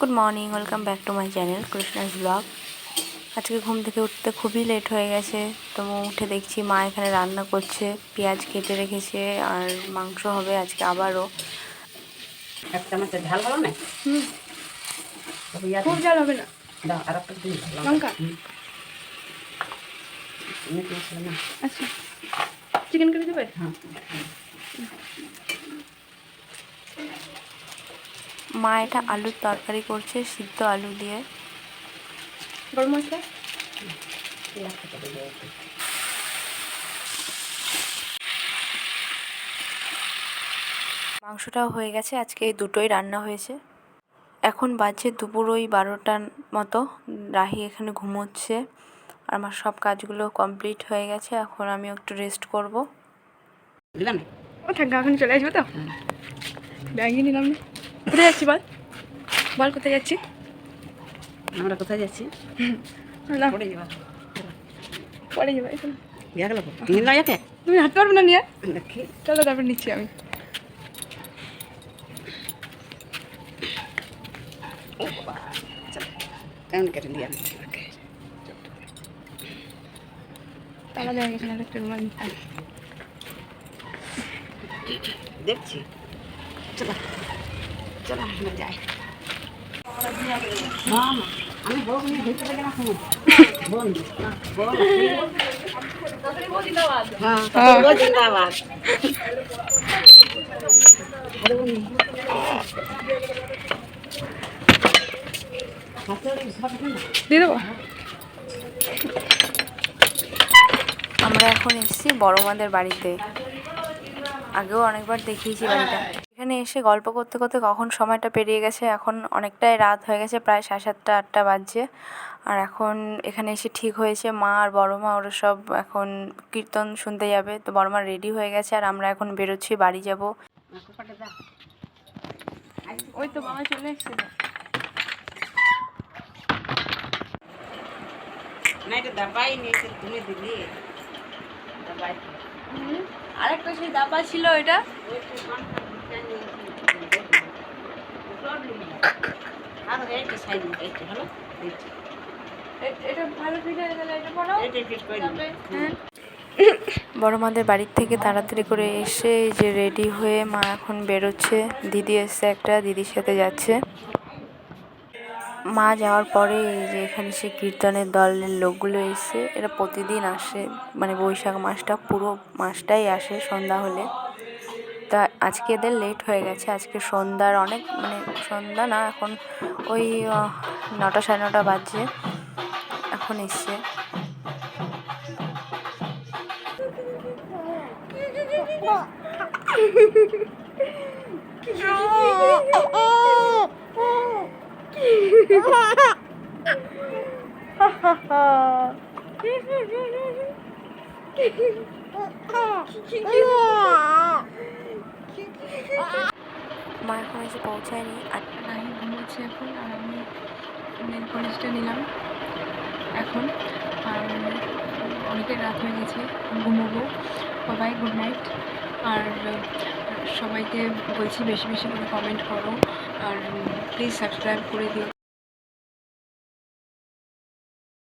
Good morning, welcome back to my channel Krishna's blog. আজকে ঘুম থেকে উঠতে খুবই লেট হয়ে গেছে, তো উঠে দেখছি মা এখানে রান্না করছে, পেঁয়াজ কেটে রেখেছে আর মাংস হবে আজকে আবারও। এক চামচ ঝাল ভালো না? খুব ঝাল হবে না। দাও আর একটা দিন লঙ্কা। মিট মশলা না। আচ্ছা, চিকেন করে দেবে? হ্যাঁ, মা এটা আলুর তরকারি করছে, সিদ্ধ আলু দিয়ে। গরম মশলা মাংসটাও হয়ে গেছে, আজকে এই দুটোই রান্না হয়েছে। এখন বাজে দুপুর ওই 12টার মতো। রাহি এখানে ঘুমোচ্ছে আর আমার সব কাজগুলো কমপ্লিট হয়ে গেছে। এখন আমি একটু রেস্ট করব। দিলাম ও থাক, এখন চলে আসবো তো। ব্যাগই নিলাম না। কোথায় যাচ্ছি বল? বল কোথায় যাচ্ছি? আমরা কোথায় যাচ্ছি? না, পড়ে যাবা পরে যাবো এখন। ইয়া গেল নিয়ে নাও একে তুমি হাঁটতে পারবে না নিয়ে? দেখি চলো তারপর নিচ্ছি আমি। ও বাবা চল কেমন কেটে দিয়ে আমি ওকে তালা দেওয়া গেছে না, একটা রুমাল নিতাম। দেখছি চলো চলো আমরা যাই। না না আমি বউ নিয়ে ঘুরতে যাই না শুনুন বোন না বোন হ্যাঁ বোন জিন্দাবাদ দিয়ে দেবো। আমরা এখন এসেছি বড় মাদের বাড়িতে। আগেও অনেকবার দেখিয়েছি বাড়িটা। এখানে এসে গল্প করতে করতে কখন সময়টা পেরিয়ে গেছে। এখন অনেকটাই রাত হয়ে গেছে, প্রায় 7:30 8টা বাজছে। আর এখন এখানে এসে ঠিক হয়েছে মা আর বড় মা ওরা সব এখন কীর্তন শুনতে যাবে। তো বড় মা রেডি হয়ে গেছে আর আমরা এখন বেরোচ্ছি, বাড়ি যাব। ওই তো বাবা চলে এসছে। না এটা দাবাই নিয়েছে তুমি দিলি দাবাই আরেকটা সেই দাবা ছিল, এটা আর এইটা সাইড এইটা হলো এটা ভালো ফিট হয়ে গেলে এটা পড়াও। এইটা ফিট করে দিই হ্যাঁ, বড় মাদের বাড়ির থেকে তাড়াতাড়ি করে এসে এই যে রেডি হয়ে মা এখন বেরোচ্ছে। দিদি এসছে, একটা দিদির সাথে যাচ্ছে। মা যাওয়ার পরে এই যে এখানে সে কীর্তনের দলের লোকগুলো এসে, এরা প্রতিদিন আসে, মানে বৈশাখ মাসটা পুরো মাসটাই আসে সন্ধ্যা হলে। তা আজকে এদের লেট হয়ে গেছে, আজকে সন্ধ্যার অনেক, মানে সন্ধ্যা না, এখন ওই 9টা 9:30 বাজছে এখন এসছে। মা এখন এসে পৌঁছায়নি। আর রাহি ঘুমোচ্ছে এখন, আর আমি নেল পলিশটা নিলাম এখন। আর অনেকের রাত হয়ে গেছে, ঘুমোবো। সবাই গুড নাইট। আর সবাইকে বলছি বেশি বেশি করে কমেন্ট করো, আর প্লিজ সাবস্ক্রাইব করে দিও।